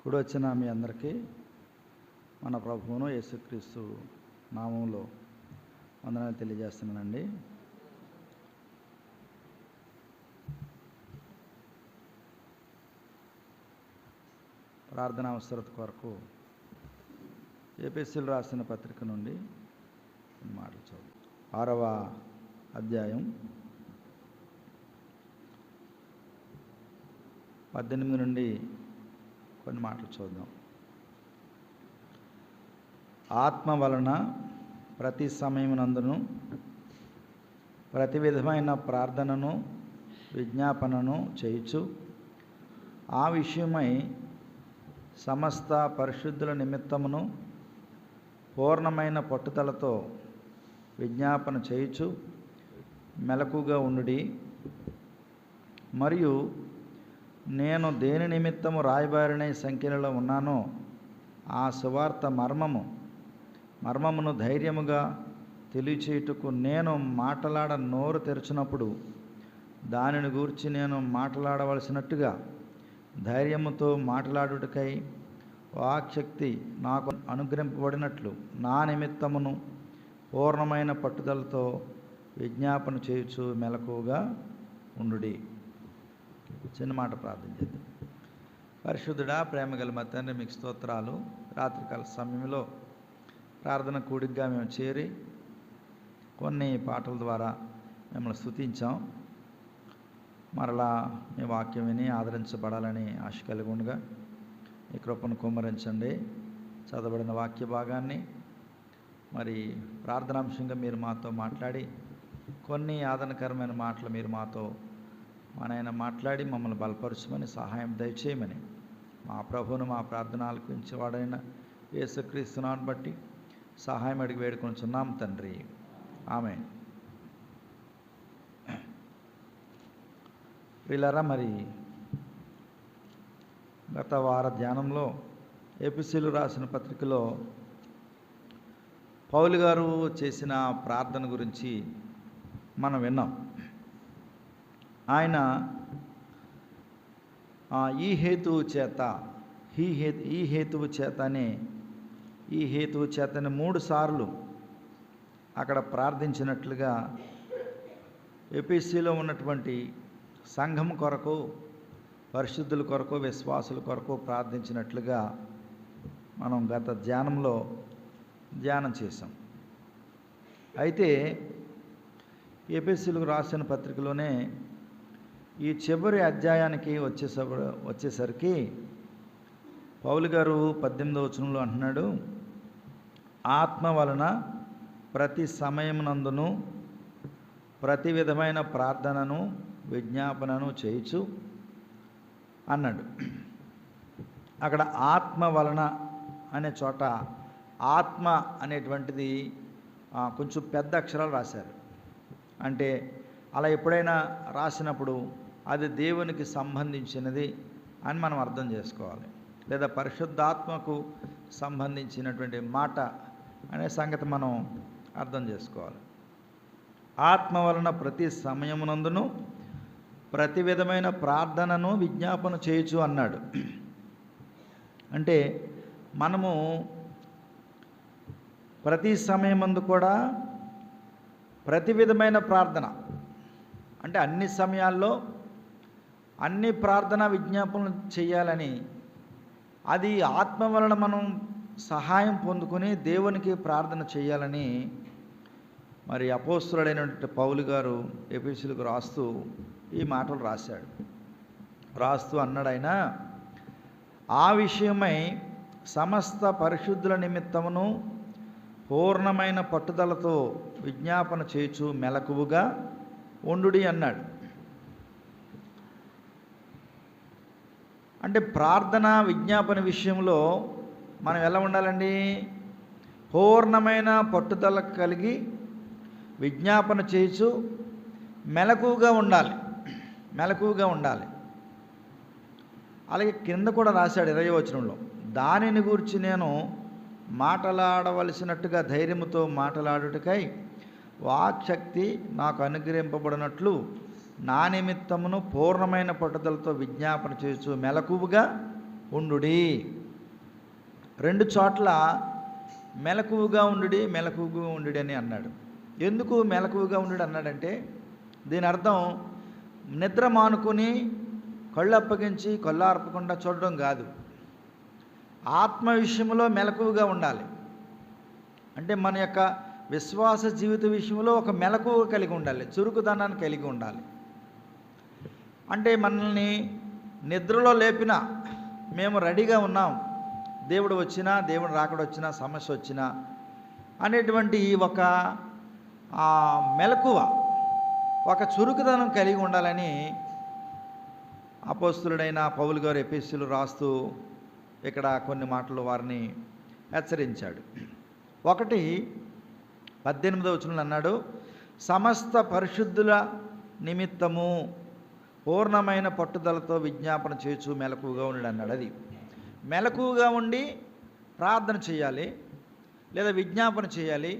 కూడి వచ్చిన మీ అందరికీ మన ప్రభువును యేసుక్రీస్తు నామంలో వందనాలు తెలియజేస్తున్నానండి. ప్రార్థన అవసరత కొరకు ఎఫెసీయులకు రాసిన పత్రిక నుండి మాటలు చదువు. 6వ అధ్యాయం 18 నుండి కొన్ని మాటలు చూద్దాం. ఆత్మ వలన ప్రతి సమయమునందును ప్రతి విధమైన ప్రార్థనను విజ్ఞాపనను చేయుచు ఆ విషయమై సమస్త పరిశుద్ధుల నిమిత్తమును పూర్ణమైన పట్టుదలతో విజ్ఞాపన చేయుచు మెలకుగా ఉండుడి. మరియు నేను దేని నిమిత్తము రాయబారిన సంఖ్యలో ఉన్నానో ఆ సువార్త మర్మమును ధైర్యముగా తెలియచేయుటకు నేను మాటలాడ నోరు తెరచినప్పుడు దానిని గూర్చి నేను మాట్లాడవలసినట్టుగా ధైర్యముతో మాట్లాడుటకై వాక్శక్తి నాకు అనుగ్రహింపబడినట్లు నా నిమిత్తమును పూర్ణమైన పట్టుదలతో విజ్ఞాపన చేయుచు మెలకుగా ఉండుడి. చిన్న మాట ప్రార్థన చేద్దాం. పరిశుద్ధుడా, ప్రేమగల మా తండ్రి, మీకు స్తోత్రాలు. రాత్రికాల సమయంలో ప్రార్థన కూడికగా మేము చేరి కొన్ని పాటల ద్వారా మిమ్మల్ని స్తుతించాం. మరలా మీ వాక్యం విని ఆదరించబడాలని ఆశ కలిగి ఉండగా ఈ కృపను కుమ్మరించండి. చదవబడిన వాక్య భాగాన్ని మరి ప్రార్థనాంశంగా మీరు మాతో మాట్లాడి కొన్ని ఆదరణకరమైన మాటలు మీరు మాతో మనైనా మాట్లాడి మమ్మల్ని బలపరచమని సహాయం దయచేయమని మా ప్రభువును మా ప్రార్థన ఆలకించేవాడైన యేసుక్రీస్తునాన్ని బట్టి సహాయం అడిగి వేడుకొనుచున్నాం తండ్రి, ఆమేన్. ప్రియులారా, మరి గత వార ధ్యానంలో ఎఫెసీయులకు రాసిన పత్రికలో పౌలు గారు చేసిన ప్రార్థన గురించి మనం విన్నాం. ఆయన ఈ హేతువు చేతనే 3 సార్లు అక్కడ ప్రార్థించినట్లుగా ఎఫెసీలో ఉన్నటువంటి సంఘం కొరకు, పరిశుద్ధుల కొరకు, విశ్వాసుల కొరకు ప్రార్థించినట్లుగా మనం గత ధ్యానం చేసాం. అయితే ఎఫెసీయులకు రాసిన పత్రికలోనే ఈ చివరి అధ్యాయానికి వచ్చేసరికి పౌలు గారు 18వ వచనంలో అంటున్నాడు, ఆత్మ వలన ప్రతి సమయమునందును ప్రతి విధమైన ప్రార్థనను విజ్ఞాపనను చేయుచు అన్నాడు. అక్కడ ఆత్మ వలన అనే చోట ఆత్మ అనేటువంటిది కొంచెం పెద్ద అక్షరాలు రాశారు. అంటే అలా ఎప్పుడైనా రాసినప్పుడు అది దేవునికి సంబంధించినది అని మనం అర్థం చేసుకోవాలి, లేదా పరిశుద్ధాత్మకు సంబంధించినటువంటి మాట అనే సంగతి మనం అర్థం చేసుకోవాలి. ఆత్మ వలన ప్రతి సమయమునందును ప్రతి విధమైన ప్రార్థనను విజ్ఞాపన చేయొచ్చు అన్నాడు. అంటే మనము ప్రతి సమయమందు కూడా ప్రతి విధమైన ప్రార్థన, అంటే అన్ని సమయాల్లో అన్ని ప్రార్థన విజ్ఞాపనలు చేయాలని, అది ఆత్మ వలన మనం సహాయం పొందుకొని దేవునికి ప్రార్థన చేయాలని మరి అపోస్తలుడైనటువంటి పౌలు గారు ఎఫెసీయులకు రాస్తూ ఈ మాటలు రాస్తూ అన్నాడు ఆయన, ఆ విషయమై సమస్త పరిశుద్ధుల నిమిత్తమును పూర్ణమైన పట్టుదలతో విజ్ఞాపన చేయుచు మెలకువగా ఉండుడి అన్నాడు. అంటే ప్రార్థన విజ్ఞాపన విషయంలో మనం ఎలా ఉండాలండి? పూర్ణమైన పట్టుదల కలిగి విజ్ఞాపన చేయుచు మెలకువగా ఉండాలి. అలాగే కింద కూడా రాశాడు 20వ వచనంలో, దానిని గురించి నేను మాట్లాడవలసినట్టుగా ధైర్యముతో మాట్లాడుటకై వాక్శక్తి నాకు అనుగ్రహింపబడినట్లు నా నిమిత్తమును పూర్ణమైన పట్టుదలతో విజ్ఞాపన చేస్తూ మెలకువగా ఉండుడి. 2 చోట్ల మెలకువగా ఉండు అని అన్నాడు. ఎందుకు మెలకువగా ఉండు అన్నాడంటే, దీని అర్థం నిద్ర మానుకొని కళ్ళు అప్పగించి కళ్ళార్పకుండా చూడడం కాదు. ఆత్మ విషయంలో మెలకువగా ఉండాలి. అంటే మన యొక్క విశ్వాస జీవిత విషయంలో ఒక మెలకువ కలిగి ఉండాలి, చురుకుదనాన్ని కలిగి ఉండాలి. అంటే మనల్ని నిద్రలో లేపిన మేము రెడీగా ఉన్నాం, దేవుడు వచ్చినా, దేవుడు రాకడ వచ్చినా, సమస్య వచ్చినా అనేటువంటి ఒక మెలకువ, ఒక చురుకుదనం కలిగి ఉండాలని అపోస్తలుడైన పౌలు గారు ఎఫెసీయులు రాస్తూ ఇక్కడ కొన్ని మాటలు వారిని హెచ్చరించాడు. 1:18 వచనంలో అన్నాడు, సమస్త పరిశుద్ధుల నిమిత్తము పూర్ణమైన పట్టుదలతో విజ్ఞాపన చేయొచ్చు మెలకువగా ఉండి అన్నాడు. అది మెలకువగా ఉండి ప్రార్థన చేయాలి లేదా విజ్ఞాపన చేయాలి.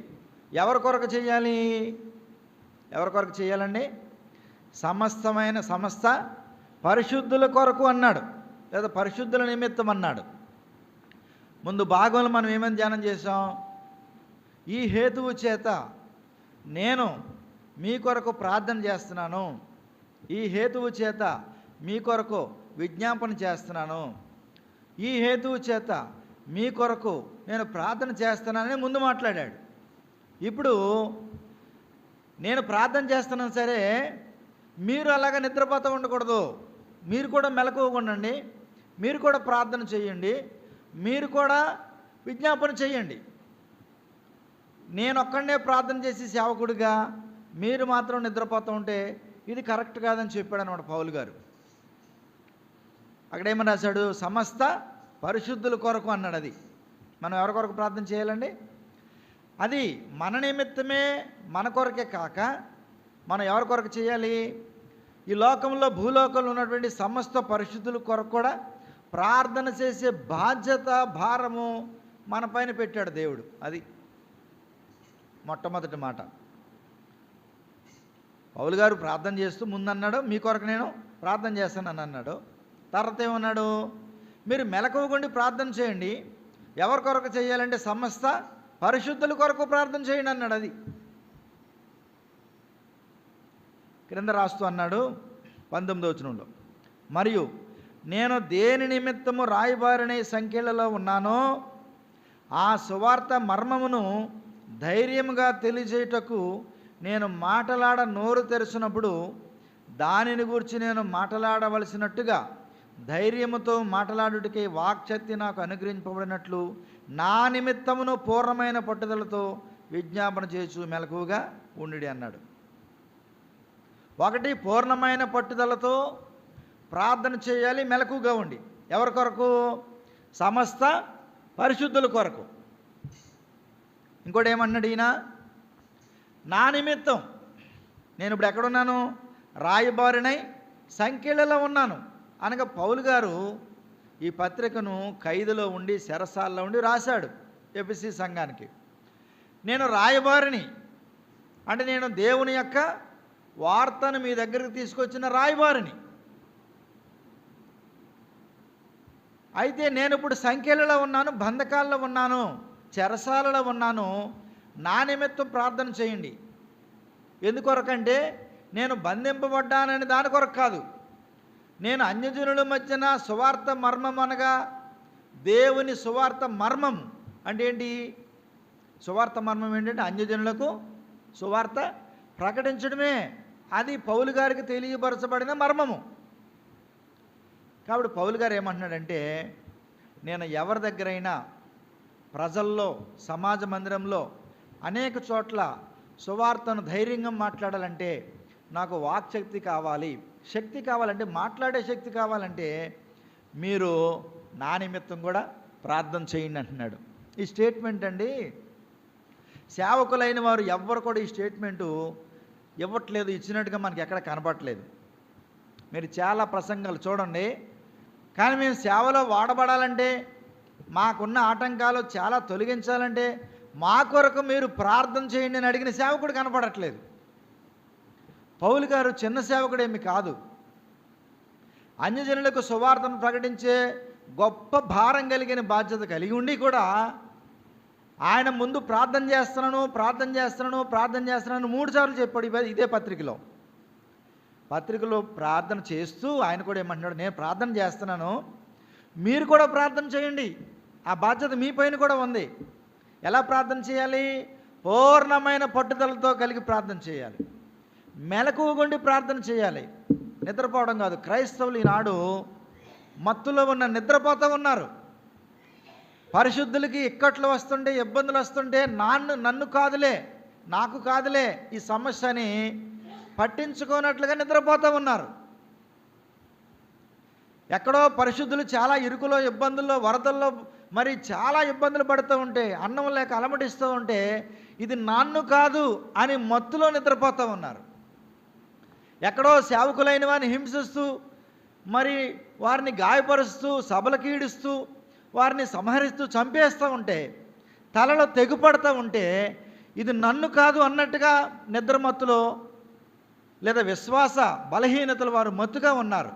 ఎవరి కొరకు చేయాలి? ఎవరి కొరకు చేయాలండి? సమస్త పరిశుద్ధుల కొరకు అన్నాడు, లేదా పరిశుద్ధుల నిమిత్తం అన్నాడు. ముందు భాగంలో మనం ఏమని ధ్యానం చేసాం? ఈ హేతువు చేత నేను మీ కొరకు ప్రార్థన చేస్తున్నాను, ఈ హేతువు చేత మీ కొరకు విజ్ఞాపన చేస్తున్నాను, ఈ హేతువు చేత మీ కొరకు నేను ప్రార్థన చేస్తున్నానని ముందు మాట్లాడాడు. ఇప్పుడు నేను ప్రార్థన చేస్తున్నాను సరే, మీరు అలాగా నిద్రపోతూ ఉండకూడదు. మీరు కూడా మెలకువగా ఉండండి, మీరు కూడా ప్రార్థన చేయండి, మీరు కూడా విజ్ఞాపన చేయండి. నేను ఒక్కడనే ప్రార్థన చేసి సేవకుడిగా మీరు మాత్రం నిద్రపోతూ ఉంటే ఇది కరెక్ట్ కాదని చెప్పాడు అన్నమాట పౌలు గారు. అక్కడేమని రాశాడు? సమస్త పరిశుద్ధుల కొరకు అన్నాడు. అది మనం ఎవరి కొరకు ప్రార్థన చేయాలండి? అది మన నిమిత్తమే, మన కొరకే కాక మనం ఎవరి కొరకు చేయాలి? ఈ లోకంలో, భూలోకంలో ఉన్నటువంటి సమస్త పరిశుద్ధుల కొరకు కూడా ప్రార్థన చేసే బాధ్యత, భారము మన పైన పెట్టాడు దేవుడు. అది మొట్టమొదటి మాట. పౌలు గారు ప్రార్థన చేస్తూ ముందన్నాడు, మీ కొరకు నేను ప్రార్థన చేస్తానని అన్నాడు. తర్వాత ఏమన్నాడు? మీరు మెలకువగుండి ప్రార్థన చేయండి. ఎవరి కొరకు చేయాలంటే సమస్త పరిశుద్ధుల కొరకు ప్రార్థన చేయండి అన్నాడు. అది క్రింద రాస్తూ అన్నాడు 19వ వచనంలో, మరియు నేను దేని నిమిత్తము రాయబారిన సంఖ్యలలో ఉన్నానో ఆ సువార్త మర్మమును ధైర్యముగా తెలియజేయుటకు నేను మాటలాడ నోరు తెరిచినప్పుడు దానిని గురించి నేను మాట్లాడవలసినట్టుగా ధైర్యముతో మాట్లాడుటకి వాక్శక్తి నాకు అనుగ్రహింపబడినట్లు నా నిమిత్తమును పూర్ణమైన పట్టుదలతో విజ్ఞాపన చేయొచ్చు మెలకువగా ఉండి అన్నాడు. 1 పూర్ణమైన పట్టుదలతో ప్రార్థన చేయాలి, మెలకువగా ఉండి. ఎవరి కొరకు? సమస్త పరిశుద్ధుల కొరకు. ఇంకోటి ఏమన్నాడు ఈయన? నా నిమిత్తం. నేను ఇప్పుడు ఎక్కడున్నాను? రాయబారినై సంఖ్యలలో ఉన్నాను అనగా పౌలు గారు ఈ పత్రికను ఖైదులో ఉండి, చెరసాలలో ఉండి రాశాడు ఎఫెసీ సంఘానికి. నేను రాయబారిని అంటే నేను దేవుని యొక్క వార్తను మీ దగ్గరికి తీసుకొచ్చిన రాయబారిని. అయితే నేను ఇప్పుడు సంఖ్యలలో ఉన్నాను, బంధకాల్లో ఉన్నాను, చెరసాలలో ఉన్నాను. నా నిమిత్తం ప్రార్థన చేయండి. ఎందుకొరకంటే నేను బంధింపబడ్డానని దాని కొరకు కాదు. నేను అన్యజనుల మధ్యన సువార్త మర్మం అనగా దేవుని సువార్త మర్మం అంటే ఏంటి? సువార్త మర్మం ఏంటంటే అన్యజనులకు సువార్త ప్రకటించడమే. అది పౌలు గారికి తెలియపరచబడిన మర్మము. కాబట్టి పౌలు గారు ఏమంటున్నాడంటే, నేను ఎవరి దగ్గరైనా ప్రజల్లో, సమాజ మందిరంలో అనేక చోట్ల సువార్తను ధైర్యంగా మాట్లాడాలంటే నాకు వాక్శక్తి కావాలి, శక్తి కావాలంటే, మాట్లాడే శక్తి కావాలంటే మీరు నా నిమిత్తం కూడా ప్రార్థన చేయండి అంటున్నాడు. ఈ స్టేట్మెంట్ అండి, సేవకులైన వారు ఎవ్వరు కూడా ఈ స్టేట్మెంటు ఇవ్వట్లేదు, ఇచ్చినట్టుగా మనకి ఎక్కడ కనపడట్లేదు. మీరు చాలా ప్రసంగాలు చూడండి, కానీ మేము సేవలో వాడబడాలంటే, మాకున్న ఆటంకాలు చాలా తొలగించాలంటే మా కొరకు మీరు ప్రార్థన చేయండి అని అడిగిన సేవకుడు కనపడట్లేదు. పౌలు గారు చిన్న సేవకుడేమి కాదు. అన్యజనులకు సువార్తను ప్రకటించే గొప్ప భారం కలిగిన బాధ్యత కలిగి ఉండి కూడా ఆయన ముందు ప్రార్థన చేస్తున్నాను 3 సార్లు చెప్పాడు ఇదే పత్రికలో ప్రార్థన చేస్తూ ఆయన కూడా ఏమంటున్నాడు, నేను ప్రార్థన చేస్తున్నాను, మీరు కూడా ప్రార్థన చేయండి, ఆ బాధ్యత మీ పైన కూడా ఉంది. ఎలా ప్రార్థన చేయాలి? పూర్ణమైన పట్టుదలతో కలిగి ప్రార్థన చేయాలి, మెలకువగుండి ప్రార్థన చేయాలి, నిద్రపోవడం కాదు. క్రైస్తవులు ఈనాడు మత్తులో ఉన్న నిద్రపోతూ ఉన్నారు. పరిశుద్ధులకి ఇక్కట్లు వస్తుంటే, ఇబ్బందులు వస్తుంటే నన్ను కాదులే, నాకు కాదులే ఈ సమస్యని పట్టించుకోనట్లుగా నిద్రపోతూ ఉన్నారు. ఎక్కడో పరిశుద్ధులు చాలా ఇరుకులో, ఇబ్బందుల్లో, వరదల్లో మరి చాలా ఇబ్బందులు పడుతూ ఉంటే, అన్నం లేక అలమటిస్తూ ఉంటే ఇది నన్ను కాదు అని మత్తులో నిద్రపోతూ ఉన్నారు. ఎక్కడో సేవకులైన వారిని హింసిస్తూ, మరి వారిని గాయపరుస్తూ, సభలకు ఈడుస్తూ, వారిని సంహరిస్తూ చంపేస్తూ ఉంటే, తలలో తెగుపడుతూ ఉంటే ఇది నన్ను కాదు అన్నట్టుగా నిద్రమత్తులో లేదా విశ్వాస బలహీనతలు వారు మత్తుగా ఉన్నారు.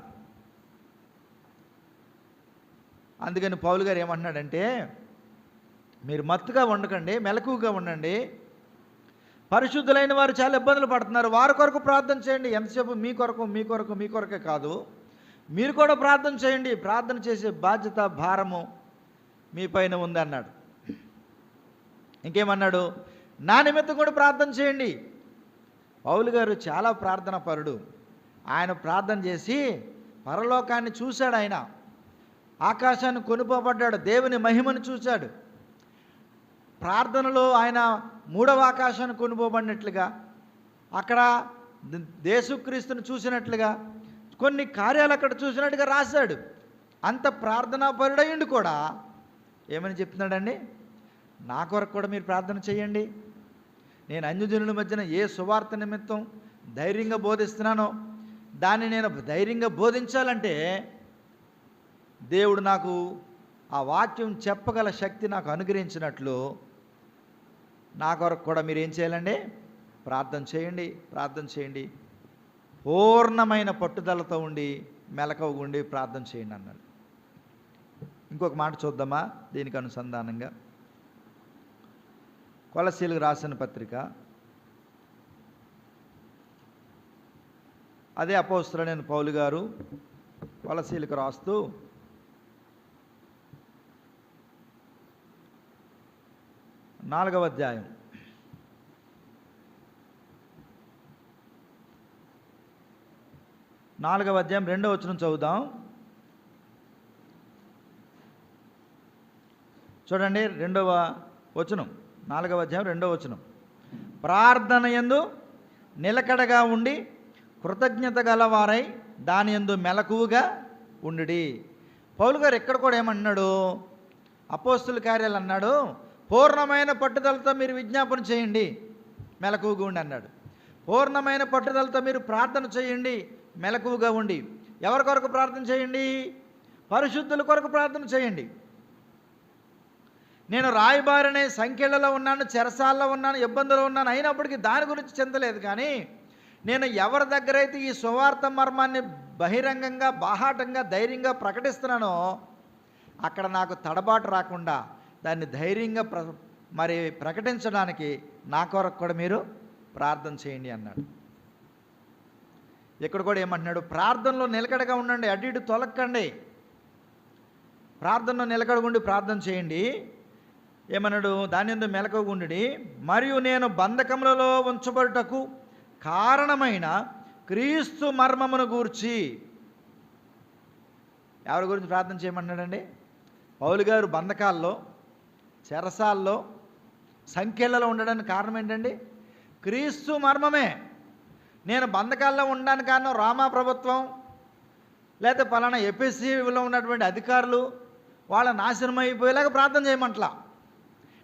అందుకని పౌలు గారు ఏమంటున్నాడంటే, మీరు మత్తుగా ఉండకండి, మెలకువగా ఉండండి. పరిశుద్ధులైన వారు చాలా ఇబ్బందులు పడుతున్నారు, వారి కొరకు ప్రార్థన చేయండి. ఎంతసేపు మీ కొరకే కాదు, మీరు కూడా ప్రార్థన చేయండి. ప్రార్థన చేసే బాధ్యత, భారము మీ పైన ఉంది అన్నాడు. ఇంకేమన్నాడు? నా నిమిత్తం కూడా ప్రార్థన చేయండి. పౌలు గారు చాలా ప్రార్థన పరుడు. ఆయన ప్రార్థన చేసి పరలోకాన్ని చూశాడు. ఆయన ఆకాశాన్ని కొనుపోబడ్డాడు, దేవుని మహిమను చూశాడు. ప్రార్థనలో ఆయన 3వ ఆకాశాన్ని కొనుపోబడినట్లుగా, అక్కడ యేసుక్రీస్తును చూసినట్లుగా, కొన్ని కార్యాలు అక్కడ చూసినట్టుగా రాశాడు. అంత ప్రార్థనా పరుడయ్యుండి కూడా ఏమని చెప్తున్నాడండి? నా కొరకు కూడా మీరు ప్రార్థన చేయండి. నేను అన్యజనుల మధ్యన ఏ సువార్త నిమిత్తం ధైర్యంగా బోధిస్తున్నానో దాన్ని నేను ధైర్యంగా బోధించాలంటే దేవుడు నాకు ఆ వాక్యం చెప్పగల శక్తి నాకు అనుగ్రహించినట్లు నా కొరకు కూడా మీరు ఏం చేయాలండి? ప్రార్థన చేయండి. పూర్ణమైన పట్టుదలతో ఉండి మెలకువగా ఉండి ప్రార్థన చేయండి అన్నాడు. ఇంకొక మాట చూద్దామా దీనికి అనుసంధానంగా? కొలస్సీలకు రాసిన పత్రిక, అదే అపోస్తలుడైన పౌలు గారు కొలస్సీలకు రాస్తూ నాలుగవ అధ్యాయం 2వ వచనం చదువుదాం. చూడండి, 2వ వచనం, 4వ అధ్యాయం 2వ వచనం. ప్రార్థన యందు నిలకడగా ఉండి కృతజ్ఞత గలవారై దాని యందు మెలకువగా ఉండుడి. పౌలు గారు ఎక్కడ కూడా ఏమన్నాడు? అపోస్తుల కార్యాలు అన్నాడు, పూర్ణమైన పట్టుదలతో మీరు విజ్ఞాపన చేయండి, మెలకువగా ఉండి అన్నాడు. పూర్ణమైన పట్టుదలతో మీరు ప్రార్థన చేయండి, మెలకువగా ఉండి. ఎవరి కొరకు ప్రార్థన చేయండి? పరిశుద్ధుల కొరకు ప్రార్థన చేయండి. నేను రాయబారనే సంఖ్యలలో ఉన్నాను, చెరసాల్లో ఉన్నాను, ఇబ్బందులు ఉన్నాను, అయినప్పటికీ దాని గురించి చింతలేదు. కానీ నేను ఎవరి దగ్గర అయితే ఈ సువార్త మర్మాన్ని బహిరంగంగా, బాహాటంగా, ధైర్యంగా ప్రకటిస్తున్నానో అక్కడ నాకు తడబాటు రాకుండా దాన్ని ధైర్యంగా మరి ప్రకటించడానికి నా కొరకు కూడా మీరు ప్రార్థన చేయండి అన్నాడు. ఇక్కడ కూడా ఏమంటున్నాడు? ప్రార్థనలో నిలకడగా ఉండండి, అటు ఇటు తొలక్కండి, ప్రార్థనలో నిలకడగుండి ప్రార్థన చేయండి. ఏమన్నాడు? దాని యందు మెలకువగా ఉండుడి. మరియు నేను బంధకములలో ఉంచబడుటకు కారణమైన క్రీస్తు మర్మమును గూర్చి. ఎవరి గురించి ప్రార్థన చేయమంటున్నాడండి? పౌలు గారు బంధకాల్లో, చెరసాల్లో, సంఖ్యలలో ఉండడానికి కారణం ఏంటండి? క్రీస్తు మర్మమే. నేను బంధకాల్లో ఉండడానికి కారణం రామా ప్రభుత్వం, లేకపోతే పలానా ఎపిఎస్సిలో ఉన్నటువంటి అధికారులు వాళ్ళ నాశనం అయిపోయేలాగా ప్రార్థన చేయమంటలా.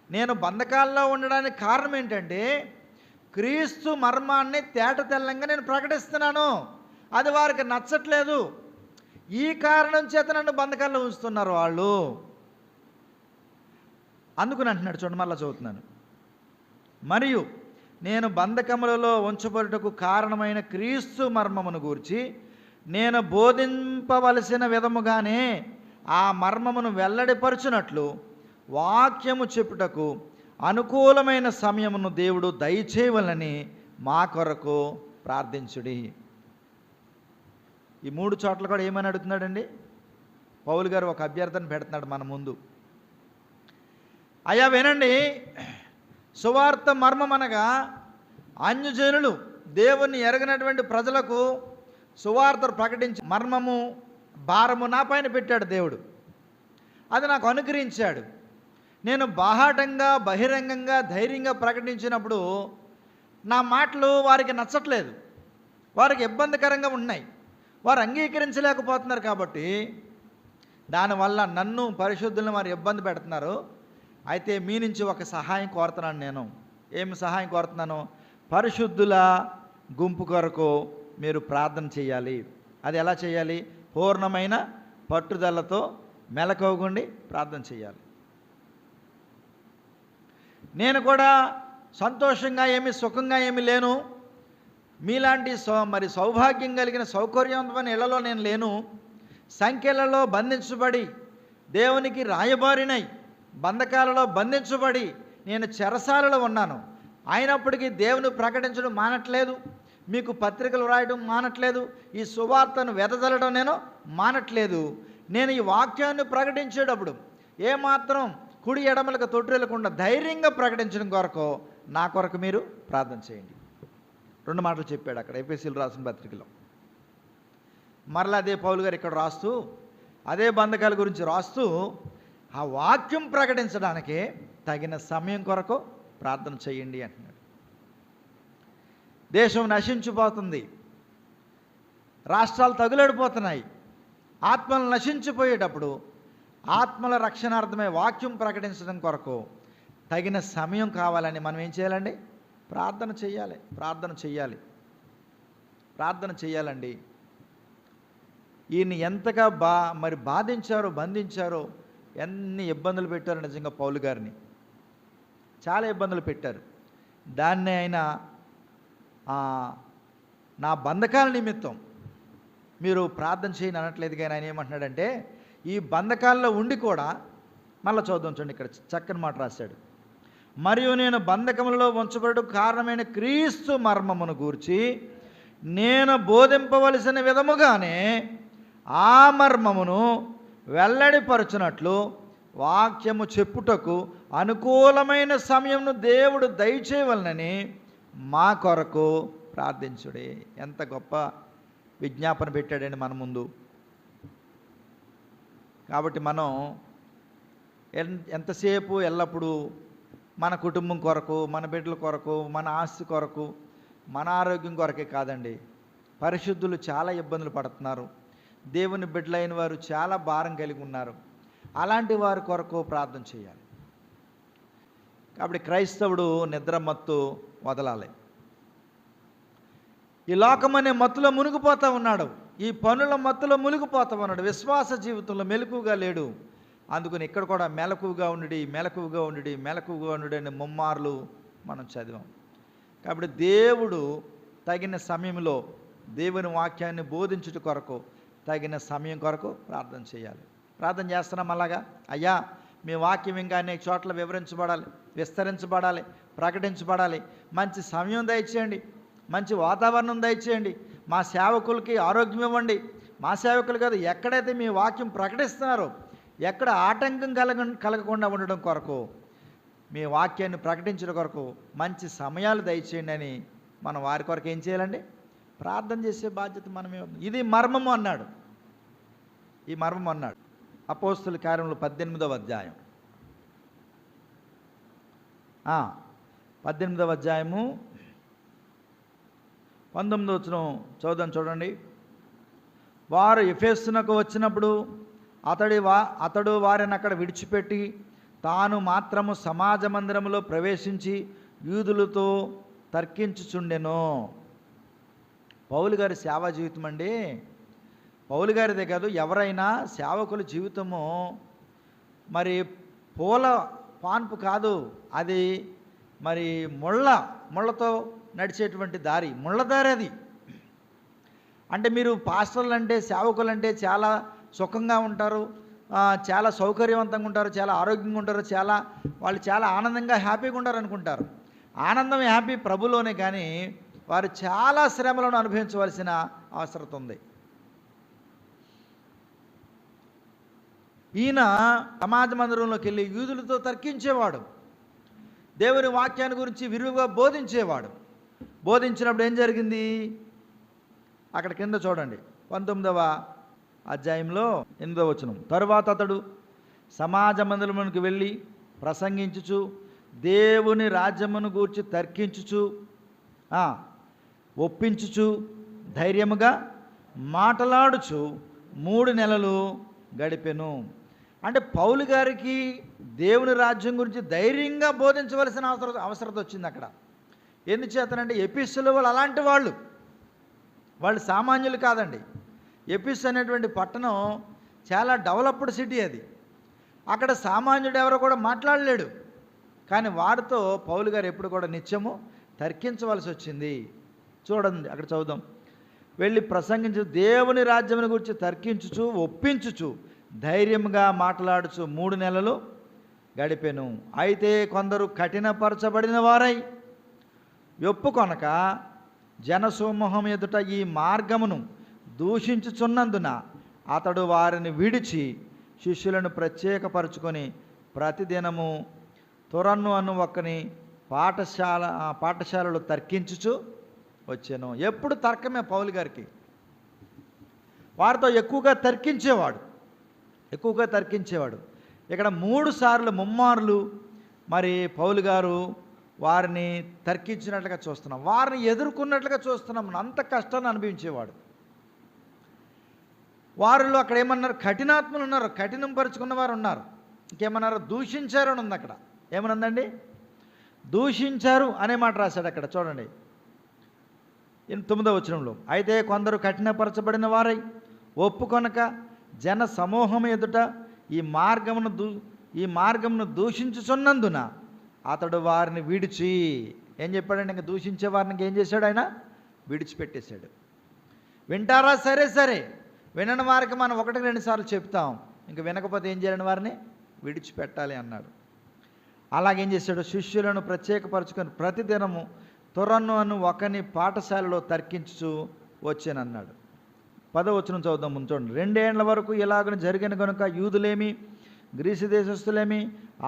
నేను బంధకాల్లో ఉండడానికి కారణం ఏంటంటే క్రీస్తు మర్మాన్ని తేట తెల్లంగా నేను ప్రకటిస్తున్నాను, అది వారికి నచ్చట్లేదు, ఈ కారణం చేత నన్ను బంధకాల్లో ఉంచుతున్నారు వాళ్ళు. అందుకని అంటున్నాడు, చూడండి మళ్ళీ చదువుతున్నాను. మరియు నేను బంధకములలో ఉంచబడుటకు కారణమైన క్రీస్తు మర్మమును గూర్చి నేను బోధింపవలసిన విధముగానే ఆ మర్మమును వెల్లడిపరచునట్లు వాక్యము చెప్పుటకు అనుకూలమైన సమయమును దేవుడు దయచేయవలని మా కొరకు ప్రార్థించుడి. ఈ 3 చోట్ల కూడా ఏమని అడుగుతున్నాడండి? పౌలు గారు ఒక అభ్యర్థన పెడుతున్నాడు మన ముందు. అయ్యా వినండి, సువార్త మర్మం అనగా అన్యజనులు, దేవుణ్ణి ఎరగనటువంటి ప్రజలకు సువార్త ప్రకటించి మర్మము భారము నా పైన పెట్టాడు దేవుడు. అది నాకు అనుగ్రహించాడు. నేను బాహాటంగా బహిరంగంగా ధైర్యంగా ప్రకటించినప్పుడు నా మాటలు వారికి నచ్చట్లేదు, వారికి ఇబ్బందికరంగా ఉన్నాయి, వారు అంగీకరించలేకపోతున్నారు. కాబట్టి దానివల్ల నన్ను పరిశుద్ధులను వారు ఇబ్బంది పెడుతున్నారు. అయితే మీ నుంచి ఒక సహాయం కోరుతున్నాను. నేను ఏమి సహాయం కోరుతున్నాను? పరిశుద్ధుల గుంపు కొరకు మీరు ప్రార్థన చేయాలి. అది ఎలా చేయాలి? పూర్ణమైన పట్టుదలతో మెలకువగుండి ప్రార్థన చేయాలి. నేను కూడా సంతోషంగా ఏమి సుఖంగా ఏమి లేను, మీలాంటి మరి సౌభాగ్యం కలిగిన సౌకర్యవంతమైన ఇళ్లలో నేను లేను. సంఖ్యలలో బంధించబడి దేవునికి రాయబారినై బంధకాలలో బంధించబడి నేను చెరసాలలో ఉన్నాను. అయినప్పటికీ దేవుని ప్రకటించడం మానట్లేదు, మీకు పత్రికలు రాయడం మానట్లేదు, ఈ సువార్తను వెదజల్లడం నేను మానట్లేదు. నేను ఈ వాక్యాన్ని ప్రకటించేటప్పుడు ఏమాత్రం కుడి ఎడమలకు తొట్టిల్లకుండా ధైర్యంగా ప్రకటించడం కొరకు నా కొరకు మీరు ప్రార్థన చేయండి. 2 మాటలు చెప్పాడు అక్కడ ఎఫెసీయులకు రాసిన పత్రికలో. మరలా అదే పౌలు గారు ఇక్కడ రాస్తూ అదే బంధకాల గురించి రాస్తూ ఆ వాక్యం ప్రకటించడానికి తగిన సమయం కొరకు ప్రార్థన చేయండి అంటున్నాడు. దేశం నశించిపోతుంది, రాష్ట్రాలు తగులడిపోతున్నాయి, ఆత్మలు నశించిపోయేటప్పుడు ఆత్మల రక్షణార్థమే వాక్యం ప్రకటించడం కొరకు తగిన సమయం కావాలని మనం ఏం చేయాలండి? ప్రార్థన చేయాలి. ప్రార్థన చేయాలండి. ఈయన్ని ఎంతగా బాధించారో బంధించారో, ఎన్ని ఇబ్బందులు పెట్టారో నిజంగా పౌలు గారిని చాలా ఇబ్బందులు పెట్టారు. దాన్ని ఆయన నా బంధకాల నిమిత్తం మీరు ప్రార్థన చేయని అనట్లేదు, కానీ ఆయన ఏమంటున్నాడంటే ఈ బంధకాల్లో ఉండి కూడా, మళ్ళీ చూద్దాం చూడండి, ఇక్కడ చక్కని మాట రాశాడు. మరియు నేను బంధకములలో ఉంచబడు కారణమైన క్రీస్తు మర్మమును గూర్చి నేను బోధింపవలసిన విధముగానే ఆ మర్మమును వెల్లడిపరచునట్లు వాక్యము చెప్పుటకు అనుకూలమైన సమయమును దేవుడు దయచేయవలనని మా కొరకు ప్రార్థించుడే. ఎంత గొప్ప విజ్ఞాపన పెట్టాడండి మన ముందు. కాబట్టి మనం ఎంతసేపు ఎల్లప్పుడూ మన కుటుంబం కొరకు, మన బిడ్డల కొరకు, మన ఆస్తి కొరకు, మన ఆరోగ్యం కొరకే కాదండి. పరిశుద్ధులు చాలా ఇబ్బందులు పడుతున్నారు, దేవుని బిడ్డలైన వారు చాలా భారం కలిగి ఉన్నారు. అలాంటి వారి కొరకు ప్రార్థన చేయాలి. కాబట్టి క్రైస్తవుడు నిద్ర మత్తు వదలాలి. ఈ లోకమనే మత్తులో మునిగిపోతూ ఉన్నాడు, ఈ పనుల మత్తులో మునిగిపోతూ ఉన్నాడు, విశ్వాస జీవితంలో మెలకువగా లేడు. అందుకని ఇక్కడ కూడా మెలకువగా ఉండి అని ముమ్మార్లు మనం చదివాం. కాబట్టి దేవుడు తగిన సమయంలో దేవుని వాక్యాన్ని బోధించుట కొరకు తగిన సమయం కొరకు ప్రార్థన చేయాలి. ప్రార్థన చేస్తున్నాం అలాగా, అయ్యా మీ వాక్యం ఇంకా అనేక చోట్ల విస్తరించబడాలి, ప్రకటించబడాలి. మంచి సమయం దయచేయండి, మంచి వాతావరణం దయచేయండి, మా సేవకులకి ఆరోగ్యం ఇవ్వండి. మా సేవకులు కాదు, ఎక్కడైతే మీ వాక్యం ప్రకటిస్తున్నారో ఎక్కడ ఆటంకం కలగకుండా ఉండడం కొరకు, మీ వాక్యాన్ని ప్రకటించడం కొరకు మంచి సమయాలు దయచేయండి అని మనం వారి కొరకు ఏం చేయాలండి? ప్రార్థన చేసే బాధ్యత మనమే. ఇది మర్మము అన్నాడు. ఈ మర్మం అన్నాడు అపోస్తుల కార్యములు 18వ అధ్యాయం 18వ అధ్యాయము 19వ వచనం చదువుదాం చూడండి. వారు ఎఫెసునకు వచ్చినప్పుడు అతడు వారిని అక్కడ విడిచిపెట్టి తాను మాత్రము సమాజ మందిరములో ప్రవేశించి యూదులతో తర్కించుచుండెను. పౌలు గారి సేవా జీవితం అండి, పౌలు గారిదే కాదు, ఎవరైనా సేవకుల జీవితము మరి పూల పాన్పు కాదు, అది మరి ముళ్ళతో నడిచేటువంటి దారి, ముళ్ళదారి అది. అంటే మీరు పాస్టర్లు అంటే సేవకులు అంటే చాలా సుఖంగా ఉంటారు, చాలా సౌకర్యవంతంగా ఉంటారు, చాలా ఆరోగ్యంగా ఉంటారు, వాళ్ళు చాలా ఆనందంగా హ్యాపీగా ఉంటారు అనుకుంటారు. ఆనందం హ్యాపీ ప్రభులోనే, కానీ వారు చాలా శ్రమలను అనుభవించవలసిన అవసరం ఉంది. ఈయన సమాజ మందిరంలోకి వెళ్ళి యూదులతో తర్కించేవాడు, దేవుని వాక్యాన్ని గురించి విరివిగా బోధించేవాడు. బోధించినప్పుడు ఏం జరిగింది? అక్కడ కింద చూడండి, 19వ అధ్యాయంలో 8వ వచనం. తరువాత అతడు సమాజ మందిరమునకు వెళ్ళి ప్రసంగించుచు దేవుని రాజ్యమును గూర్చి తర్కించుచు ఒప్పించుచు ధైర్యముగా మాటలాడుచు 3 నెలలు గడిపెను. అంటే పౌలు గారికి దేవుని రాజ్యం గురించి ధైర్యంగా బోధించవలసిన అవసరం వచ్చింది అక్కడ. ఎందుచేతనంటే ఎఫెసులో వాళ్ళు అలాంటి వాళ్ళు సామాన్యులు కాదండి. ఎఫెసు అనేటువంటి పట్టణం చాలా డెవలప్డ్ సిటీ. అది అక్కడ సామాన్యుడు ఎవరో కూడా మాట్లాడలేడు. కానీ వారితో పౌలు గారు ఎప్పుడు కూడా నిత్యము తర్కించవలసి వచ్చింది. చూడండి, అక్కడ చదువుదాం. వెళ్ళి ప్రసంగించు దేవుని రాజ్యమును గురించి తర్కించుచు ఒప్పించుచు ధైర్యంగా మాట్లాడుచు 3 నెలలు గడిపెను. అయితే కొందరు కఠినపరచబడిన వారై ఒప్పుకొనక జనసమూహం ఎదుట ఈ మార్గమును దూషించుచున్నందున అతడు వారిని విడిచి శిష్యులను ప్రతిదినము తురన్ను అను ఒకని పాఠశాలలో తర్కించుచు వచ్చాను. ఎప్పుడు తర్కమే పౌలు గారికి. వారితో ఎక్కువగా తర్కించేవాడు. ఇక్కడ 3 సార్లు ముమ్మార్లు మరి పౌలు గారు వారిని తర్కించినట్లుగా చూస్తున్నాం, వారిని ఎదుర్కొన్నట్లుగా చూస్తున్నాం. అంత కష్టాన్ని అనుభవించేవాడు. వారిలో అక్కడ ఏమన్నారు? కఠినాత్ములు ఉన్నారు, కఠినం పరుచుకున్న వారు ఉన్నారు. ఇంకేమన్నారు? దూషించారు అని ఉంది అక్కడ. ఏమనుందండి? దూషించారు అనే మాట రాశాడు అక్కడ. చూడండి 9వ వచనంలో. అయితే కొందరు కఠినపరచబడిన వారై ఒప్పుకొనక జన సమూహం ఎదుట ఈ మార్గమును దూషించుచున్నందున అతడు వారిని విడిచి, ఏం చెప్పాడండి? ఇంకా దూషించే వారిని ఏం చేశాడు? ఆయన విడిచిపెట్టేశాడు. వింటారా? సరే, వినని వారికి మనం 1-2 సార్లు చెప్తాం, ఇంక వినకపోతే ఏం చేయాలని వారిని విడిచిపెట్టాలి అన్నాడు. అలాగేం చేశాడు? శిష్యులను ప్రత్యేకపరచుకొని ప్రతిదినము తురన్ను అను ఒకని పాఠశాలలో తర్కించు వచ్చానన్నాడు. 10వ వచనం చదువుదాం ముందు చూడండి. 2 ఏండ్ల వరకు ఇలాగ జరిగిన కనుక యూదులేమి గ్రీసు దేశస్థులేమి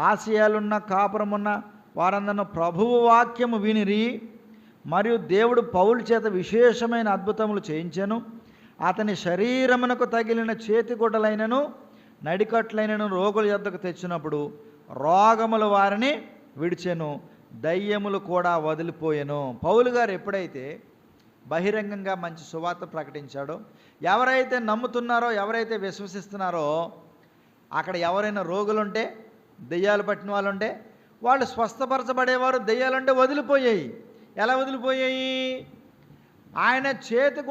ఆసియాలున్న కాపురమున్న వారందరూ ప్రభువు వాక్యము వినిరి. మరియు దేవుడు పౌలు చేత విశేషమైన అద్భుతములు చేయించెను. అతని శరీరమునకు తగిలిన చేతిగుడ్డలైనను నడికట్లైనను రోగుల యొద్దకు తెచ్చినప్పుడు రోగములు వారిని విడిచెను, దయ్యములు కూడా వదిలిపోయెను. పౌలు గారు ఎప్పుడైతే బహిరంగంగా మంచి సువార్త ప్రకటించాడో, ఎవరైతే నమ్ముతున్నారో, ఎవరైతే విశ్వసిస్తున్నారో, అక్కడ ఎవరైనా రోగులుంటే, దెయ్యాలు పట్టిన వాళ్ళు ఉంటే వాళ్ళు స్వస్థపరచబడేవారు. దెయ్యాలంటే వదిలిపోయాయి. ఎలా వదిలిపోయాయి? ఆయన చేతికి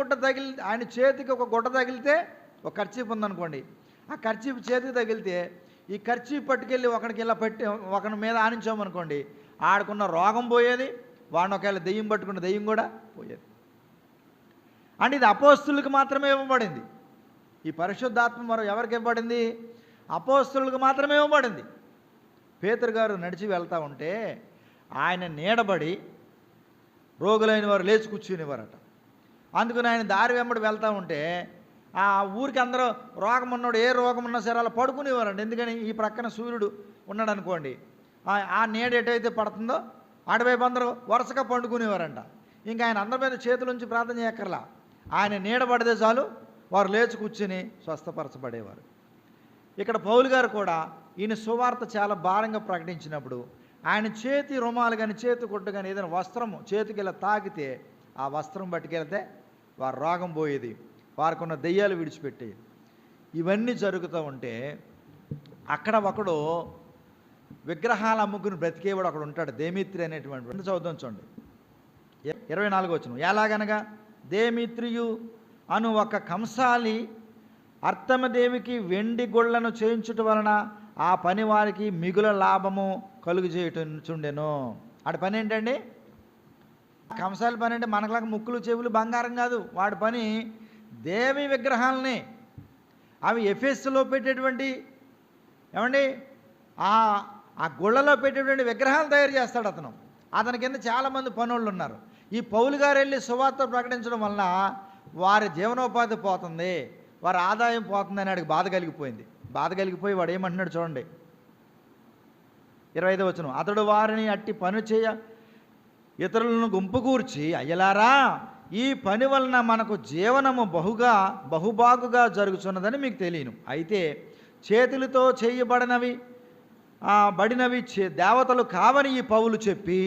ఒక గుడ్డ తగిలితే, ఒక కర్చీఫ్ ఉందనుకోండి, ఆ కర్చీఫ్ చేతికి తగిలితే ఈ కర్చీఫ్ పట్టుకెళ్ళి ఒకడికి ఇలా పెట్టి ఒకరి మీద ఆనించామనుకోండి, ఆడుకున్న రోగం పోయేది, వాడిని ఒకవేళ దెయ్యం పట్టుకున్న దెయ్యం కూడా పోయేది. అంటే ఇది అపోస్తులకు మాత్రమే ఇవ్వబడింది. ఈ పరిశుద్ధాత్మ మరో ఎవరికి ఇవ్వబడింది? అపోస్తులకు మాత్రమే ఇవ్వబడింది. పేతురు గారు నడిచి వెళ్తూ ఉంటే ఆయన నీడబడి రోగులైన వారు లేచి కూర్చునేవారట. అందుకని ఆయన దారి వెంబడి వెళ్తూ ఉంటే ఆ ఊరికి అందరూ రోగం ఉన్నాడు, ఏ రోగం ఉన్నా సరే అలా పడుకునేవారండి. ఎందుకని? ఈ ప్రక్కన సూర్యుడు ఉన్నాడు అనుకోండి, ఆ నీడ ఎటైతే పడుతుందో అటువైపు అందరూ వరుసగా పండుకునేవారంట. ఇంకా ఆయన అందరి మీద చేతులుంచి ప్రార్థన చేయక్కర్లా, ఆయన నీడ పడితే చాలు వారు లేచి కూర్చుని స్వస్థపరచబడేవారు. ఇక్కడ పౌలు గారు కూడా ఈయన సువార్త చాలా భారంగా ప్రకటించినప్పుడు ఆయన చేతి రుమాలు కానీ చేతి గుడ్డ కానీ ఏదైనా వస్త్రము చేతికి ఇలా తాకితే ఆ వస్త్రం పట్టుకెళ్తే వారు రోగం పోయేది, వారికి ఉన్న దెయ్యాలు విడిచిపెట్టేది. ఇవన్నీ జరుగుతూ ఉంటే అక్కడ ఒకడు విగ్రహాలు అమ్ముకుని బ్రతికేవాడు అక్కడ ఉంటాడు, దేమిత్రి అనేటువంటి. చదువుతాం చూడండి 24వ వచనం. ఎలాగనగా దేమిత్రియు అను ఒక కంసాలి అర్తమదేవికి వెండి గుళ్లను చేయించుట వలన ఆ పని వారికి మిగుల లాభము కలుగు చేయుచుండెను. వాడి పని ఏంటండి? కంసాలి పని అంటే మనకులాగా ముక్కులు చెవులు బంగారం కాదు. వాడి పని దేవి విగ్రహాలని, అవి ఎఫెస్సులో పెట్టేటువంటి ఏమండి ఆ ఆ గుళ్ళలో పెట్టేటువంటి విగ్రహాలు తయారు చేస్తాడు అతని కింద చాలామంది పనులు ఉన్నారు. ఈ పౌలు గారు వెళ్ళి సువార్త ప్రకటించడం వలన వారి జీవనోపాధి పోతుంది, వారి ఆదాయం పోతుంది అని వాడికి బాధ కలిగిపోయి వాడు ఏమంటున్నాడు చూడండి, 25వ వచనం. అతడు వారిని అట్టి పని చేయ ఇతరులను గుంపు కూర్చి, అయ్యలారా ఈ పని వలన మనకు జీవనము బహుబాగుగా జరుగుతున్నదని మీకు తెలియను. అయితే చేతులతో చేయబడినవి దేవతలు కావని ఈ పౌలు చెప్పి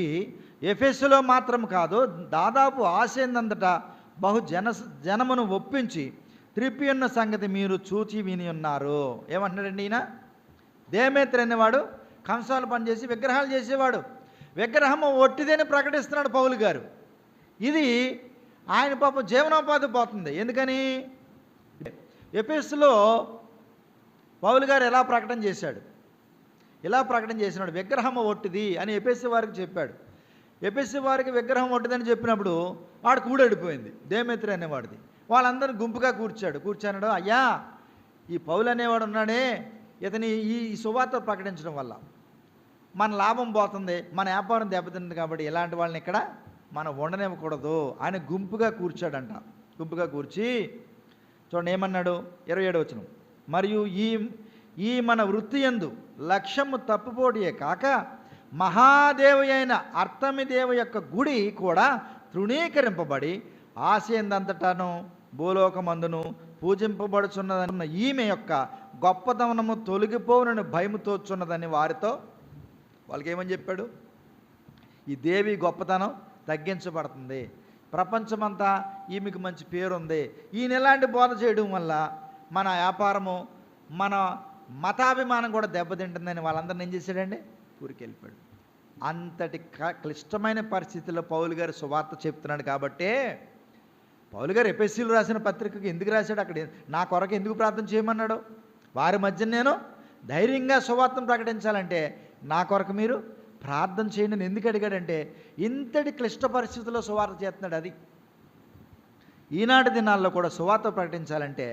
ఎఫెసులో మాత్రం కాదు, దాదాపు ఆసేందంతటా జనమును ఒప్పించి త్రిప్పి ఉన్న సంగతి మీరు చూచి విని ఉన్నారు. ఏమంటున్నాడండి ఈయన? దేమేత్రి అనేవాడు కంసాలు పనిచేసి విగ్రహాలు చేసేవాడు. విగ్రహము ఒట్టిదని ప్రకటిస్తున్నాడు పౌలు గారు. ఇది ఆయన పాపం జీవనోపాధి పోతుంది. ఎందుకని? ఎఫెసులో పౌలు గారు ఎలా ప్రకటన చేశాడు? ఇలా ప్రకటన చేసినాడు, విగ్రహం ఒట్టిది అని ఎఫెసు వారికి చెప్పాడు. ఎఫెసు వారికి విగ్రహం ఒట్టిదని చెప్పినప్పుడు వాడు కూడడిపోయింది, దేమేత్రి అనేవాడిది. వాళ్ళందరూ గుంపుగా కూర్చున్నాడు, అయ్యా ఈ పౌలు అనేవాడు ఉన్నాడే, ఇతని ఈ సువార్త ప్రకటించడం వల్ల మన లాభం పోతుంది, మన వ్యాపారం దెబ్బతింది, కాబట్టి ఇలాంటి వాళ్ళని ఇక్కడ మనం ఉండనివ్వకూడదు అని గుంపుగా కూర్చాడంట. గుంపుగా కూర్చి చూడండి ఏమన్నాడు, 27వ వచనం. మరియు ఈ మన వృత్తి యందు లక్ష్యము తప్పుపోటియే కాక మహాదేవి అయిన అర్తమిదేవి యొక్క గుడి కూడా తృణీకరింపబడి ఆశయందంతటాను భూలోకమందును పూజింపబడుచున్నదన్న ఈమె యొక్క గొప్పతనము తొలగిపోవునని భయముతోచున్నదని వాళ్ళకి ఏమని చెప్పాడు? ఈ దేవి గొప్పతనం తగ్గించబడుతుంది, ప్రపంచమంతా ఈమెకు మంచి పేరుంది, ఈయన ఎలాంటి బోధ చేయడం వల్ల మన వ్యాపారము మన మతాభిమానం కూడా దెబ్బతింటుందని వాళ్ళందరిని ఏం చేశాడండి? ఊరికెళ్ళిపోయాడు. అంతటి క్లిష్టమైన పరిస్థితుల్లో పౌలు గారు సువార్త చెప్తున్నాడు. కాబట్టే పౌలు గారు ఎఫెసీయులు రాసిన పత్రికకు ఎందుకు రాశాడు? అక్కడ నా కొరకు ఎందుకు ప్రార్థన చేయమన్నాడు? వారి మధ్య నేను ధైర్యంగా సువార్తను ప్రకటించాలంటే నా కొరకు మీరు ప్రార్థన చేయండి అని ఎందుకు అడిగాడంటే, ఇంతటి క్లిష్ట పరిస్థితుల్లో సువార్త చేస్తున్నాడు. అది ఈనాటి దినాల్లో కూడా సువార్త ప్రకటించాలంటే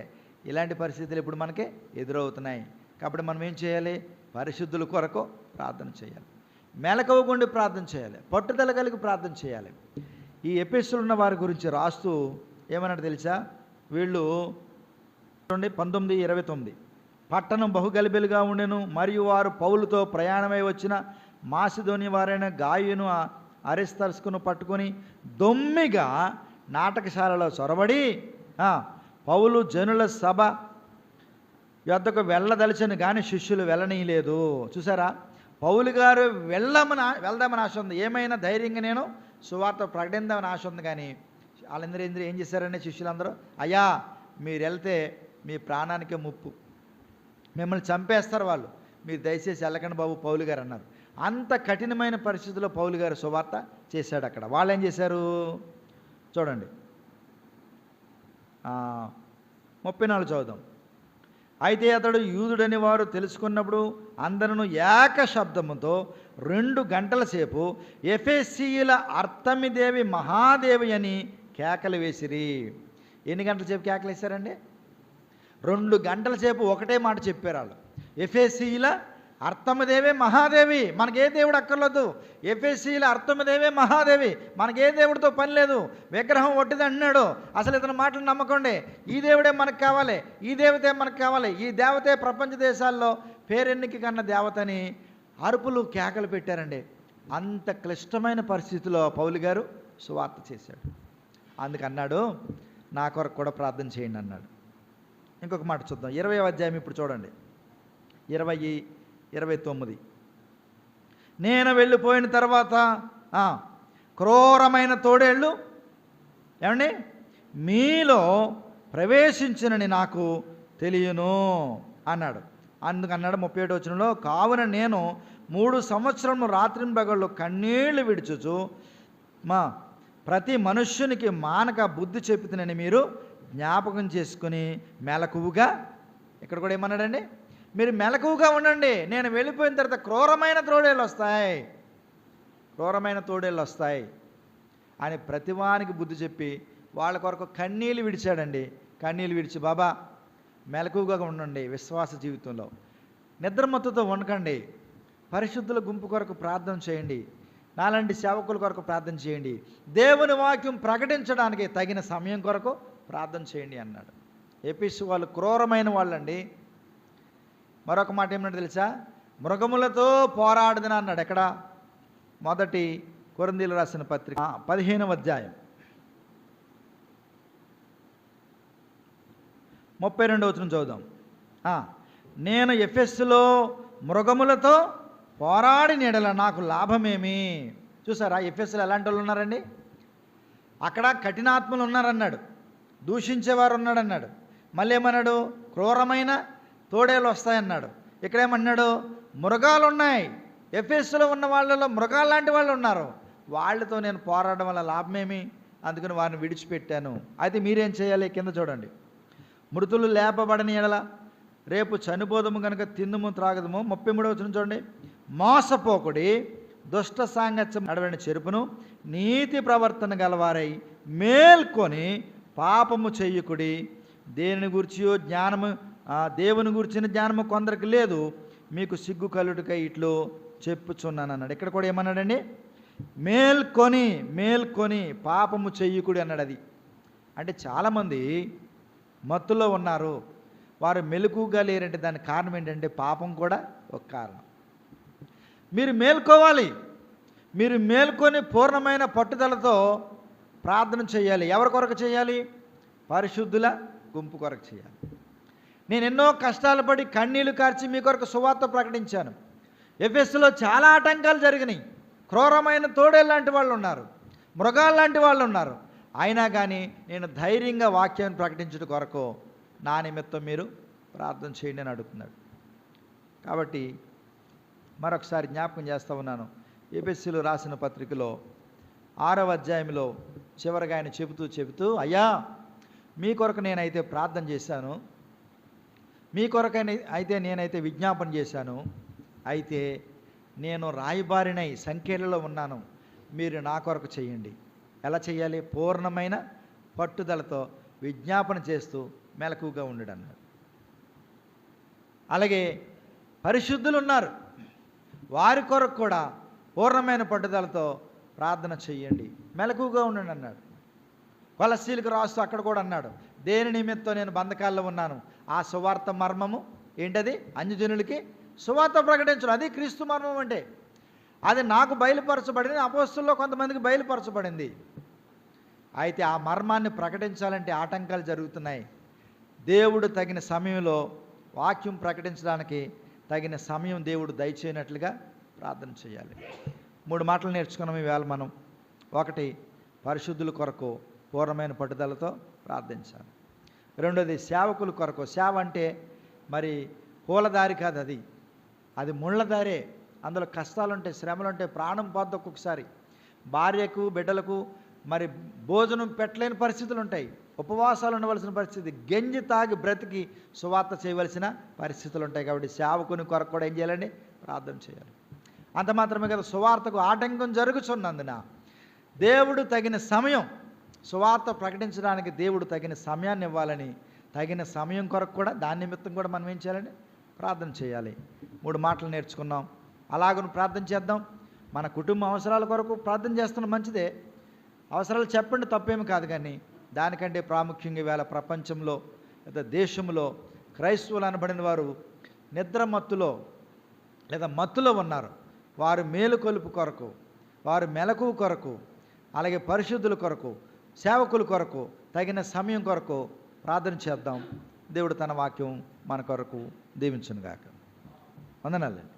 ఇలాంటి పరిస్థితులు ఇప్పుడు మనకి ఎదురవుతున్నాయి. కాబట్టి మనం ఏం చేయాలి? పరిశుద్ధుల కొరకు ప్రార్థన చేయాలి, మెలకువగుండి ప్రార్థన చేయాలి, పట్టుదల కలిగి ప్రార్థన చేయాలి. ఈ ఎఫెసులో ఉన్న వారి గురించి రాస్తూ ఏమన్నాడు తెలుసా? వీళ్ళు 19:29 పట్టణం బహుగలిబిలుగా ఉండెను, మరియు వారు పౌలుతో ప్రయాణమై వచ్చిన మాసిదోని వారైన గాయును అరిస్తర్స్కును పట్టుకొని దొమ్మిగా నాటకశాలలో చొరబడి పౌలు జనుల సభ యొద్దకు వెళ్ళదలిచను కానీ శిష్యులు వెళ్ళనీయలేదు. చూసారా, పౌలు గారు వెళ్దామని ఆశ ఉంది, ఏమైనా ధైర్యంగా నేను సువార్త ప్రకటిద్దామని ఆశ ఉంది. కానీ వాళ్ళందరూ ఏం చేశారంటే శిష్యులందరూ, అయ్యా మీరు వెళ్తే మీ ప్రాణానికే ముప్పు, మిమ్మల్ని చంపేస్తారు వాళ్ళు, మీరు దయచేసి వెళ్ళకండి బాబు పౌలు గారు అన్నారు. అంత కఠినమైన పరిస్థితుల్లో పౌలు గారు సువార్త చేశాడు. అక్కడ వాళ్ళు ఏం చేశారు చూడండి, 34 చదువుదాం. అయితే అతడు యూదుడని వారు తెలుసుకున్నప్పుడు అందరూ ఏక శబ్దముతో 2 గంటల సేపు ఎఫెసీయుల అర్తమిదేవి మహాదేవి అని కేకలు వేసిరి. ఎన్ని గంటల సేపు కేకలు వేశారండి? 2 గంటల సేపు ఒకటే మాట చెప్పారు వాళ్ళు, ఎఫెసీయుల అర్తమిదేవి మహాదేవి. మనకే దేవుడు అక్కర్లేదు, ఎఫెసీయుల అర్తమిదేవి మహాదేవి, మనకే దేవుడితో పని లేదు, విగ్రహం ఒట్టిది అంటున్నాడు. అసలు ఇతని మాటలు నమ్మకండి, ఈ దేవుడే మనకు కావాలి, ఈ దేవతే మనకు కావాలి, ఈ దేవతే ప్రపంచ దేశాల్లో పేరెన్నిక కన్న దేవతని అరుపులు కేకలు పెట్టారండి. అంత క్లిష్టమైన పరిస్థితిలో పౌలు గారు సువార్త చేశాడు. అందుకన్నాడు నా కొరకు కూడా ప్రార్థన చేయండి అన్నాడు. ఇంకొక మాట చూద్దాం, 20వ అధ్యాయం ఇప్పుడు చూడండి, 20-29. నేను వెళ్ళిపోయిన తర్వాత క్రూరమైన తోడేళ్ళు ఏమండి మీలో ప్రవేశించినని నాకు తెలియను అన్నాడు. అందుకన్నాడు 37వ వచనంలో, కావున నేను 3 సంవత్సరములు రాత్రింబగళ్ళు కన్నీళ్లు విడుచుచు ప్రతి మనుష్యునికి మానక బుద్ధి చెప్పుతునని మీరు జ్ఞాపకం చేసుకుని మెలకువగా, ఇక్కడ కూడా ఏమన్నాడండి, మీరు మెలకువగా ఉండండి, నేను వెళ్ళిపోయిన తర్వాత క్రూరమైన తోడేళ్ళు వస్తాయి అని ప్రతివానికి బుద్ధి చెప్పి వాళ్ళ కొరకు కన్నీళ్ళు విడిచాడండి. కన్నీళ్ళు విడిచి, బాబా మెలకువగా ఉండండి విశ్వాస జీవితంలో, నిద్రమత్తుతో ఉండకండి. పరిశుద్ధుల గుంపు కొరకు ప్రార్థన చేయండి. నాలాంటి సేవకుల కొరకు ప్రార్థన చేయండి. దేవుని వాక్యం ప్రకటించడానికి తగిన సమయం కొరకు ప్రార్థన చేయండి అన్నాడు. ఎఫెసు వాళ్ళు క్రూరమైన వాళ్ళండి. మరొక మాట ఏమన్నాడు తెలుసా? మృగములతో పోరాడదని అన్నాడు. ఎక్కడ? మొదటి కొరింథీయులకు రాసిన పత్రిక 15వ అధ్యాయం 32వ వచనం చదువుదాం. నేను ఎఫెసులో మృగములతో పోరాడిన యెడల నాకు లాభమేమి? చూసారా, ఎఫెసులో ఎలాంటి వాళ్ళు ఉన్నారండి? అక్కడ కఠినాత్మలు ఉన్నారన్నాడు, దూషించేవారు ఉన్నాడన్నాడు, మళ్ళీ ఏమన్నాడు? క్రూరమైన తోడేలు వస్తాయన్నాడు. ఇక్కడేమన్నాడు? మృగాలు ఉన్నాయి. ఎఫెసులో ఉన్న వాళ్ళలో మృగాలు లాంటి వాళ్ళు ఉన్నారు. వాళ్ళతో నేను పోరాడడం వల్ల లాభమేమి? అందుకని వారిని విడిచిపెట్టాను. అయితే మీరేం చేయాలి? కింద చూడండి. మృతులు లేపబడని యెడల రేపు చనిపోదము కనుక తిందుము త్రాగదము. 33వ వచనం చూడండి. మోసపోకుడి, దుష్ట సాంగత్యం నడవని చెరుపును, నీతి ప్రవర్తన గలవారై మేల్కొని పాపము చెయ్యకుడి. దేనిని గురించియో జ్ఞానము దేవుని గురించిన జ్ఞానము కొందరికి లేదు, మీకు సిగ్గు కలుగుటకై ఇట్లు చెప్పుచున్నాను అన్నాడు. ఇక్కడ కూడా ఏమన్నాడండి? మేల్కొని పాపము చెయ్యకుడి అన్నాడు. అది అంటే చాలామంది మత్తులో ఉన్నారు, వారు మెలకుగా లేరంటే దానికి కారణం ఏంటంటే పాపం కూడా ఒక కారణం. మీరు మేల్కోవాలి. మీరు మేల్కొని పూర్ణమైన పట్టుదలతో ప్రార్థన చేయాలి. ఎవరి కొరకు చేయాలి? పరిశుద్ధుల గుంపు కొరకు చేయాలి. నేను ఎన్నో కష్టాలు పడి కన్నీళ్లు కార్చి మీ కొరకు సువార్త ప్రకటించాను. ఎఫెసులో చాలా ఆటంకాలు జరిగినాయి. క్రూరమైన తోడేలు లాంటి వాళ్ళు ఉన్నారు, మృగాలు లాంటి వాళ్ళు ఉన్నారు. అయినా కానీ నేను ధైర్యంగా వాక్యాన్ని ప్రకటించడం కొరకు నా నిమిత్తం మీరు ప్రార్థన చేయండి అని అడుగుతున్నాడు. కాబట్టి మరొకసారి జ్ఞాపకం చేస్తూ ఉన్నాను. ఎఫెసీయులకు రాసిన పత్రికలో 6వ అధ్యాయంలో చివరిగా ఆయన చెబుతూ అయ్యా, మీ కొరకు నేనైతే ప్రార్థన చేశాను, మీ కొరకైనా అయితే నేనైతే విజ్ఞాపన చేశాను, అయితే నేను రాయబారినై సంఖ్యలలో ఉన్నాను, మీరు నా కొరకు చేయండి. ఎలా చేయాలి? పూర్ణమైన పట్టుదలతో విజ్ఞాపన చేస్తూ మెలకుగా ఉండడు అన్నాడు. అలాగే పరిశుద్ధులు ఉన్నారు, వారి కొరకు కూడా పూర్ణమైన పట్టుదలతో ప్రార్థన చెయ్యండి, మెలకుగా ఉండండి అన్నాడు. కొలస్సీలకు రాస్తూ అక్కడ కూడా అన్నాడు, దేని నిమిత్తం నేను బంధకాల్లో ఉన్నాను, ఆ సువార్త మర్మము ఏంటది? అన్యజనులకి సువార్త ప్రకటించడం. అది క్రీస్తు మర్మం అంటే. అది నాకు బయలుపరచబడింది, అపోస్తుల్లో కొంతమందికి బయలుపరచబడింది. అయితే ఆ మర్మాన్ని ప్రకటించాలంటే ఆటంకాలు జరుగుతున్నాయి. దేవుడు తగిన సమయంలో వాక్యం ప్రకటించడానికి తగిన సమయం దేవుడు దయచేయనట్లుగా ప్రార్థన చేయాలి. 3 మాటలు నేర్చుకున్నాం ఈవేళ మనం. 1, పరిశుద్ధుల కొరకు పూర్ణమైన పట్టుదలతో ప్రార్థించాలి. 2ది, సేవకుల కొరకు. సేవ అంటే మరి పూలదారి కాదు, అది ముళ్ళదారే. అందులో కష్టాలుంటాయి, శ్రమలుంటాయి, ప్రాణం పోద్ది. ఒక్కొక్కసారి భార్యకు బిడ్డలకు మరి భోజనం పెట్టలేని పరిస్థితులు ఉంటాయి, ఉపవాసాలు ఉండవలసిన పరిస్థితి, గంజి తాగి బ్రతికి సువార్త చేయవలసిన పరిస్థితులు ఉంటాయి. కాబట్టి సేవకుని కొరకు కూడా ఏం చేయాలండి? ప్రార్థన చేయాలి. అంత మాత్రమే కదా, సువార్తకు ఆటంకం జరుగుతున్నందున దేవుడు తగిన సమయం, సువార్త ప్రకటించడానికి దేవుడు తగిన సమయాన్ని ఇవ్వాలని, తగిన సమయం కొరకు కూడా దాని నిమిత్తం కూడా మనం ఏం చేయాలండి? ప్రార్థన చేయాలి. 3 మాటలు నేర్చుకున్నాం. అలాగను ప్రార్థన చేద్దాం. మన కుటుంబ అవసరాల కొరకు ప్రార్థన చేస్తున్న మంచిదే, అవసరాలు చెప్పండి, తప్పేమి కాదు. కానీ దానికంటే ప్రాముఖ్యంగా ఈవేళ ప్రపంచంలో లేదా దేశంలో క్రైస్తవులు అనబడిన వారు నిద్ర మత్తులో లేదా మత్తులో ఉన్నారు. వారు మేలుకొలుపు కొరకు, వారు మెలకువ కొరకు, అలాగే పరిశుద్ధుల కొరకు, సేవకుల కొరకు తగిన సమయం కొరకు ప్రార్థన చేద్దాం. దేవుడు తన వాక్యం మన కొరకు దీవించునుగాక. వందనాలండి.